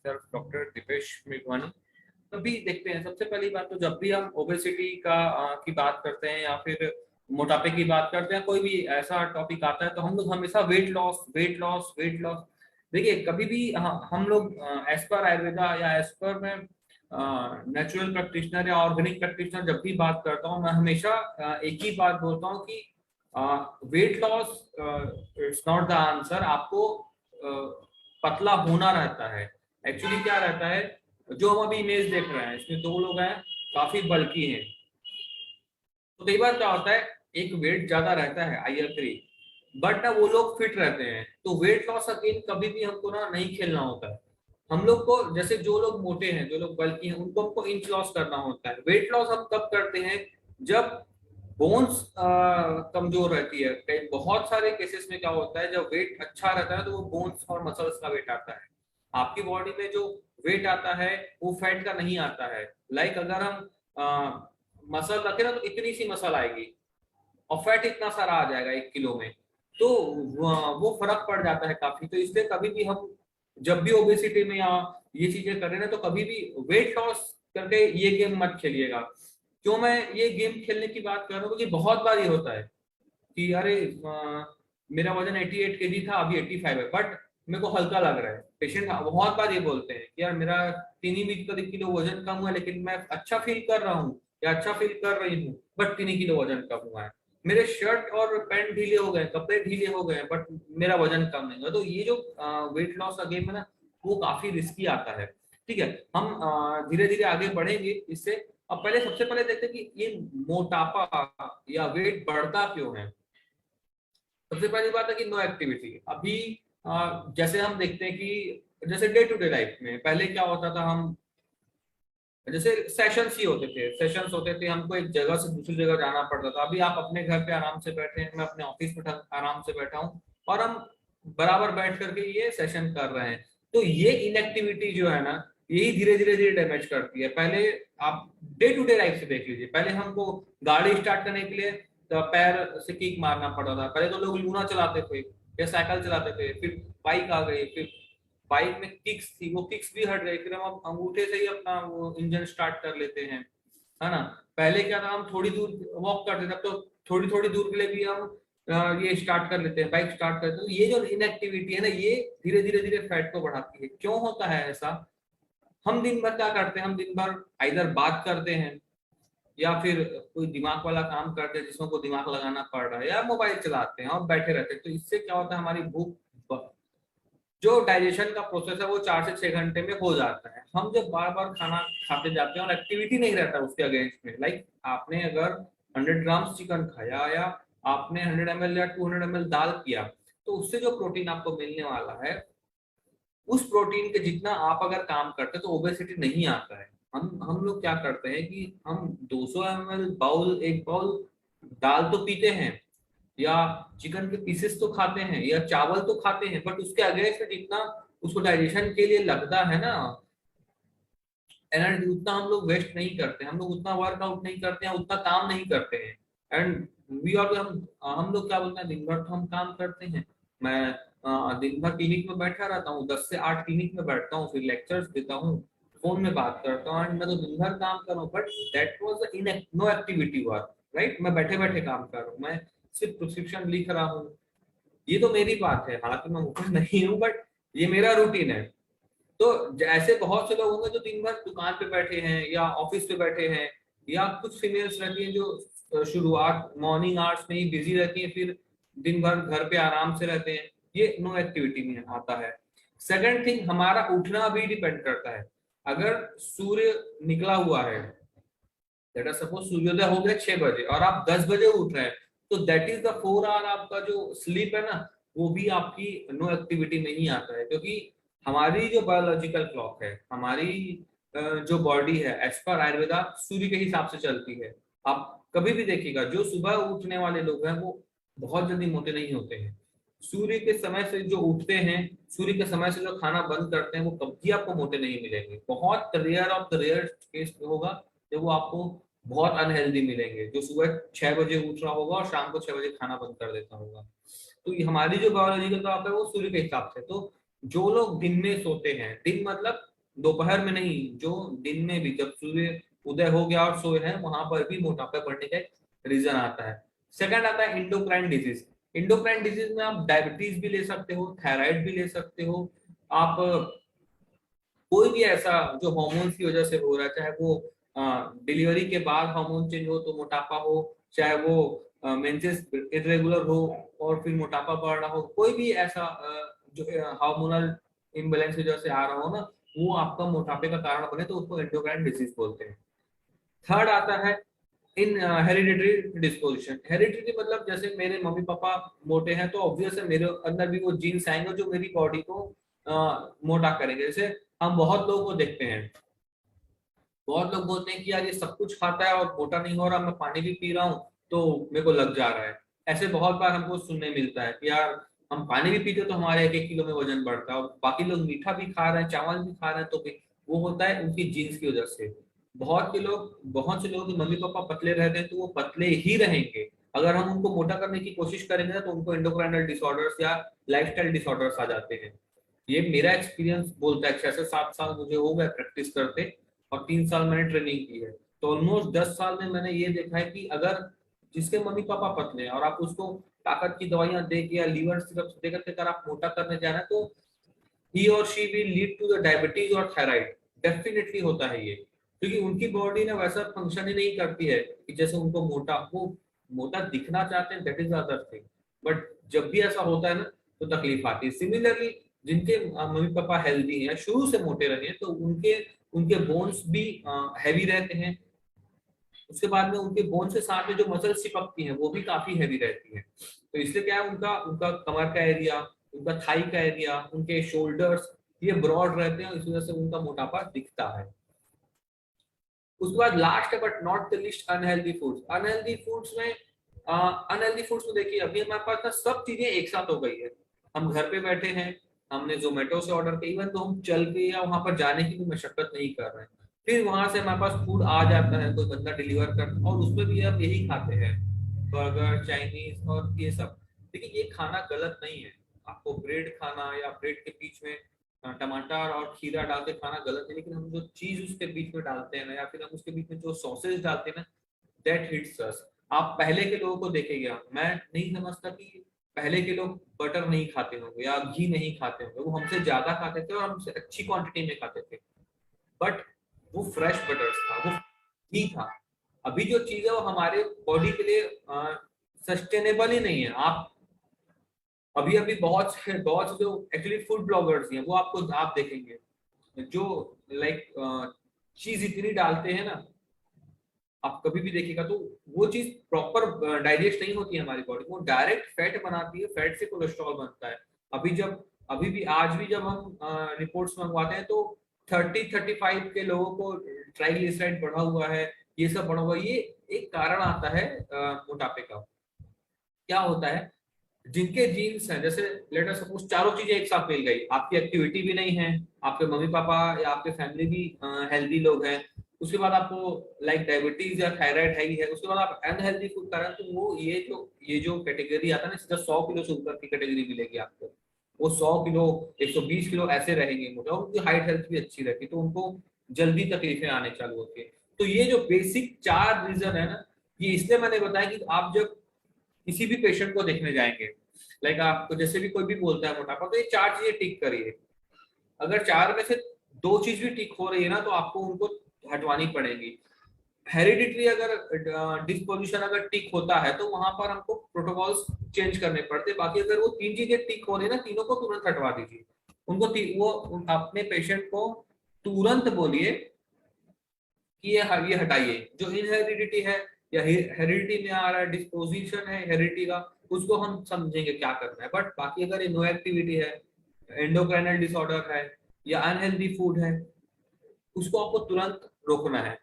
Self doctor Dipesh मेघवानी। अभी देखते हैं, सबसे पहली बात तो जब भी हम ओबेसिटी की बात करते हैं या फिर मोटापे की बात करते हैं, कोई भी ऐसा टॉपिक आता है तो हम लोग हमेशा weight loss weight loss weight loss. देखिए कभी भी हम लोग एज पर आयुर्वेदा या एज पर मैं नेचुरल प्रैक्टिशनर या ऑर्गेनिक प्रैक्टिशनर जब भी बात करता हूँ, मैं हमेशा एक ही बात बोलता हूँ कि weight loss it's not the answer. आपको पतला होना रहता है। एक्चुअली क्या रहता है, जो हम अभी इमेज देख रहे हैं इसमें दो लोग हैं, काफी बल्की हैं। तो कई बार क्या होता है, एक वेट ज्यादा रहता है, आई एग्री, बट ना वो लोग फिट रहते हैं। तो वेट लॉस अगेन कभी भी हमको ना नहीं खेलना होता है। हम लोग को जैसे जो लोग मोटे हैं, जो लोग बल्की हैं, उनको हमको इंच लॉस करना होता है। वेट लॉस हम कब करते हैं, जब बोन्स कमजोर रहती है। कई बहुत सारे केसेस में क्या होता है, जब वेट अच्छा रहता है तो वो बोन्स और मसल्स का वेट आता है। आपकी बॉडी में जो वेट आता है वो फैट का नहीं आता है। लाइक अगर हम मसल रखे ना तो इतनी सी मसल आएगी और फैट इतना सारा आ जाएगा 1 किलो में। तो वो फर्क पड़ जाता है काफी। तो इसलिए कभी भी हम जब भी ओबेसिटी में या ये चीजें कर रहे हैं तो कभी भी वेट लॉस करके ये गेम मत खेलिएगा। क्यों मैं ये गेम खेलने की बात कर रहा हूँ, क्योंकि बहुत बार ये होता है कि अरे मेरा वजन 88 केजी था, अभी 85 है, बट मेरे को हल्का लग रहा है। पेशेंट बहुत बार ये बोलते हैं कि यार मेरा 3 ही किलो वजन कम हुआ है, लेकिन मैं अच्छा फील कर रहा हूँ या अच्छा फील कर रही हूँ, बट 3 ही किलो वजन कम हुआ है। मेरे शर्ट और पैंट ढीले हो गए, कपड़े ढीले हो गए, बट मेरा वजन कम नहीं हुआ। तो ये जो वेट लॉस का गेम है ना, वो काफी रिस्की आता है। ठीक है, हम धीरे धीरे आगे बढ़ेंगे इससे। अब पहले सबसे पहले देखते हैं कि ये मोटापा या वेट बढ़ता क्यों है। सबसे पहली बात है कि नो एक्टिविटी। अभी जैसे हम देखते हैं कि जैसे डे टू डे लाइफ में पहले क्या होता था, हम जैसे सेशंस ही होते थे, सेशंस होते थे, हमको एक जगह से दूसरी जगह जाना पड़ता था। अभी आप अपने घर पे आराम से बैठे हैं, मैं अपने ऑफिस में आराम से बैठा हूँ और हम बराबर बैठ करके ये सेशन कर रहे हैं। तो ये इनएक्टिविटी जो है ना, यही धीरे धीरे धीरे डैमेज करती है। पहले आप डे टू डे लाइफ से देख लीजिए, पहले हमको गाड़ी स्टार्ट करने के लिए तो पैर से किक मारना पड़ता था। पहले तो लोग लूना चलाते थे या साइकिल चलाते थे, फिर बाइक आ गई, फिर बाइक में किक्स थी, वो किक्स भी हट गई, फिर हम अंगूठे से ही अपना वो इंजन स्टार्ट कर लेते हैं, है ना। पहले क्या था, हम थोड़ी दूर वॉक करते थे, तो थोड़ी थोड़ी दूर के लिए भी हम ये स्टार्ट कर लेते हैं, बाइक स्टार्ट करते हैं। तो ये जो इनएक्टिविटी है ना, ये धीरे धीरे धीरे फैट को बढ़ाती है। क्यों होता है ऐसा, हम दिन भर क्या करते हैं, हम दिन भर इधर बात करते हैं या फिर कोई दिमाग वाला काम करते हैं जिसमें को दिमाग लगाना पड़ रहा है, या मोबाइल चलाते हैं और बैठे रहते हैं। तो इससे क्या होता है, हमारी भूख, जो डाइजेशन का प्रोसेस है वो 4 से 6 घंटे में हो जाता है। हम जब बार बार खाना खाते जाते हैं और एक्टिविटी नहीं रहता उसके अगेंस्ट में, लाइक आपने अगर 100 ग्राम चिकन खाया या आपने 100 ml या 200 ml दाल किया, तो उससे जो प्रोटीन आपको मिलने वाला है, उस प्रोटीन के जितना आप अगर काम करते हैं तो ओबेसिटी नहीं आता है। हम लोग क्या करते हैं कि हम 200 ml बाउल, एक बाउल दाल तो पीते हैं, या चिकन के पीसेस तो खाते हैं, या चावल तो खाते हैं, बट उसके अगेंस्ट जितना उसको डाइजेशन के लिए लगता है ना एनर्जी, उतना हम लोग वेस्ट नहीं करते, हम लोग उतना वर्कआउट नहीं करते हैं, उतना काम नहीं करते हैं। एंड वी आर हम लोग क्या बोलते हैं, दिन भर तो हम काम करते हैं। मैं दिन भर क्लिनिक में बैठा रहता हूँ, 10 से 8 क्लिनिक में बैठता हूँ, फिर लेक्चर्स देता हूँ, फोन में बात करता हूँ, एंड मैं तो दिन भर काम कर रहा हूँ, but that was no activity work, right. मैं बैठे बैठे काम कर रहा हूँ, मैं सिर्फ प्रिस्क्रिप्शन लिख रहा हूँ। ये तो मेरी बात है, हालांकि मैं मुखर नहीं हूँ, बट ये मेरा रूटीन है। तो ऐसे बहुत से लोग होंगे जो दिन भर दुकान पे बैठे हैं या ऑफिस पे बैठे हैं, या कुछ फीमेल्स रहती हैं जो शुरुआत मॉर्निंग आवर्स में ही बिजी रहती हैं, फिर दिन भर घर पे आराम से रहते हैं। ये नो एक्टिविटी में आता है। सेकंड थिंग, हमारा उठना भी डिपेंड करता है। अगर सूर्य निकला हुआ है, लेट अस सपोज सूर्योदय हो गया 6 बजे और आप 10 बजे उठ रहे हैं, तो दैट इज द 4 आवर आपका जो स्लीप है ना, वो भी आपकी नो एक्टिविटी में ही आता है। क्योंकि हमारी जो बायोलॉजिकल क्लॉक है, हमारी जो बॉडी है, एज पर आयुर्वेदा सूर्य के हिसाब से चलती है। आप कभी भी देखिएगा, जो सुबह उठने वाले लोग हैं वो बहुत जल्दी मोटे नहीं होते हैं। सूर्य के समय से जो उठते हैं, सूर्य के समय से जो खाना बंद करते हैं, वो कभी आपको मोटे नहीं मिलेंगे। बहुत rare of the rare case होगा जब वो आपको बहुत अनहेल्दी मिलेंगे, जो सुबह 6 बजे उठ रहा होगा और शाम को 6 बजे खाना बंद कर देता होगा। तो हमारी जो बायोलॉजिकल क्लॉक है वो सूर्य के हिसाब से। तो जो लोग दिन में सोते हैं, दिन मतलब दोपहर में नहीं, जो दिन में भी, जब सूर्य उदय हो गया और सोए हैं, वहां पर भी मोटापा बढ़ने का एक रीजन आता है। सेकंड आता है इंडोक्राइन डिजीज। इंडोक्राइन डिजीज में आप डायबिटीज भी ले सकते हो, थायराइड भी ले सकते हो, आप कोई भी ऐसा जो हार्मोन्स की वजह से हो रहा है, चाहे वो डिलीवरी के बाद हार्मोन चेंज हो तो मोटापा हो, चाहे वो मेंसेस इरेगुलर हो और फिर मोटापा बढ़ रहा हो, कोई भी ऐसा जो हार्मोनल इम्बैलेंस की वजह से आ रहा हो ना, वो आपका मोटापे का कारण बने तो उसको एंडोक्राइन डिजीज बोलते हैं। थर्ड आता है इन हेरिडिटरी डिस्पोजिशन। हेरिडिटरी मतलब जैसे मेरे मम्मी पापा मोटे हैं तो ऑब्वियस है मेरे अंदर भी वो जीन्स आएंगे जो मेरी बॉडी को मोटा करेंगे। जैसे हम बहुत लोगों को देखते हैं, बहुत लोग बोलते हैं कि यार ये सब कुछ खाता है और मोटा नहीं हो रहा, मैं पानी भी पी रहा हूँ तो मेरे को लग जा रहा है। ऐसे बहुत बार हमको सुनने मिलता है कि यार हम पानी भी पीते तो हमारे 1-1 किलो में वजन बढ़ता है, और बाकी लोग मीठा भी खा रहे हैं, चावल भी खा रहे हैं, तो भी वो होता है उनकी जीन्स की वजह से। बहुत से लोगों के मम्मी पापा पतले रहते हैं तो वो पतले ही रहेंगे। अगर हम उनको मोटा करने की कोशिश करेंगे ना तो उनको एंडोक्राइनल डिसऑर्डर्स या लाइफस्टाइल डिसऑर्डर्स आ जाते हैं। ये मेरा एक्सपीरियंस बोलता है। 6 से 7 साल मुझे हो गए प्रैक्टिस करते, और 3 साल मैंने ट्रेनिंग की है, तो ऑलमोस्ट 10 साल में मैंने ये देखा है कि अगर जिसके मम्मी पापा पतले हैं और आप उसको ताकत की दवाइयां दे के या लीवर सिरप दे करके अगर आप मोटा करने जा रहे हैं, तो ही और she will lead to the diabetes और थायराइड। डेफिनेटली होता है ये, क्योंकि उनकी बॉडी ना वैसा फंक्शन ही नहीं करती है कि जैसे उनको मोटा, वो मोटा दिखना चाहते हैं, that is other thing, but जब भी ऐसा होता है ना तो तकलीफ आती है। सिमिलरली जिनके मम्मी पापा हेल्दी हैं, शुरू से मोटे रहे हैं, तो उनके उनके बोन्स भी हैवी रहते हैं। उसके बाद में उनके बोन से साथ में जो मसल चिपकती हैं वो भी काफी हैवी रहती है। तो इसलिए क्या है, उनका उनका कमर का एरिया, उनका थाई का एरिया, उनके शोल्डर्स ये ब्रॉड रहते हैं, इस वजह से उनका मोटापा दिखता है। उसके बाद लास्ट है but not the list, unhealthy foods. Unhealthy foods में देखिए अभी हमारे पास ना सब चीजें एक साथ हो गई है। हम घर पे बैठे हैं, हमने जोमेटो से ऑर्डर किया, इवन तो हम चल के या वहां पर जाने की भी मशक्कत नहीं कर रहे हैं, फिर वहां से हमारे पास फूड आ जाता है, कोई बंदा डिलीवर करता है और उसमें भी हम यही खाते हैं, बर्गर चाइनीज और ये सब। लेकिन ये खाना गलत नहीं है। आपको ब्रेड खाना या ब्रेड के बीच में टमाटर और खीरा डाल के खाना गलत है, लेकिन हम जो चीज उसके बीच में डालते हैं ना, या फिर हम उसके बीच में जो सॉसेज डालते हैं ना, दैट हिट्स अस। आप पहले के लोगों को देखेंगे, मैं नहीं समझता कि पहले के लोग बटर नहीं खाते होंगे या घी नहीं खाते होंगे, वो हमसे ज्यादा खाते थे और हमसे अच्छी क्वांटिटी में खाते थे, बट वो फ्रेश बटर था, वो घी था। अभी जो चीज है वो हमारे बॉडी के लिए सस्टेनेबल ही नहीं है। आप अभी अभी बहुत से जो एक्चुअली फूड ब्लॉगर्स हैं वो आपको आप देखेंगे जो लाइक चीज इतनी डालते हैं ना, आप कभी भी देखिएगा तो वो चीज प्रॉपर डाइजेस्ट नहीं होती है हमारी बॉडी, वो डायरेक्ट फैट बनाती है, फैट से कोलेस्ट्रॉल बनता है। अभी भी आज भी जब हम रिपोर्ट्स मंगवाते हैं तो 30-35 के लोगों को ट्राइग्लिसराइड बढ़ा हुआ है, ये सब बढ़ा हुआ है। ये एक कारण आता है मोटापे का। क्या होता है, जिनके जीन्स हैं, जैसे लेट अस सपोज चारों चीजें एक साथ मिल गई, आपकी एक्टिविटी भी नहीं है, आपके मम्मी पापा या आपके फैमिली भी हेल्दी लोग हैं, उसके बाद आपको लाइक डायबिटीज या थायराइड है ही है, उसके बाद आप अनहेल्दी फूड खा रहे हैं, तो वो ये जो कैटेगरी आता है ना, सीधा 100 किलो से ऊपर की कैटेगरी मिलेगी आपको। वो 100 किलो 120 किलो ऐसे रहेंगे मोटे, और उनकी हाइट हेल्थ भी अच्छी रहती है, तो उनको जल्दी तकलीफें आने चालू होती है। तो ये जो बेसिक 4 रीजन है ना, ये इसलिए मैंने बताया कि आप जब किसी भी पेशेंट को देखने जाएंगे, लाइक आपको जैसे भी कोई भी बोलता है मोटापा, तो ये 4 चीजें टिक करिए। अगर 4 में से 2 चीज भी टिक हो रही है ना, तो आपको उनको हटवानी पड़ेगी। हेरिडिटरी अगर डिस्पोजिशन अगर टिक होता है तो वहां पर हमको प्रोटोकॉल्स चेंज करने पड़ते। बाकी अगर वो 3 चीजें टिक हो रही है ना, तीनों को तुरंत हटवा दीजिए। वो अपने पेशेंट को तुरंत बोलिए कि ये हटाइए, जो इनहेरिडिटी है या हेरिडिटी में आ रहा है, डिस्पोजिशन है हेरिडिटी का, उसको हम समझेंगे क्या करना है। बट बाकी अगर नो एक्टिविटी है, एंडोक्राइनल डिसऑर्डर है या अनहेल्दी फूड है, उसको आपको तुरंत रोकना है।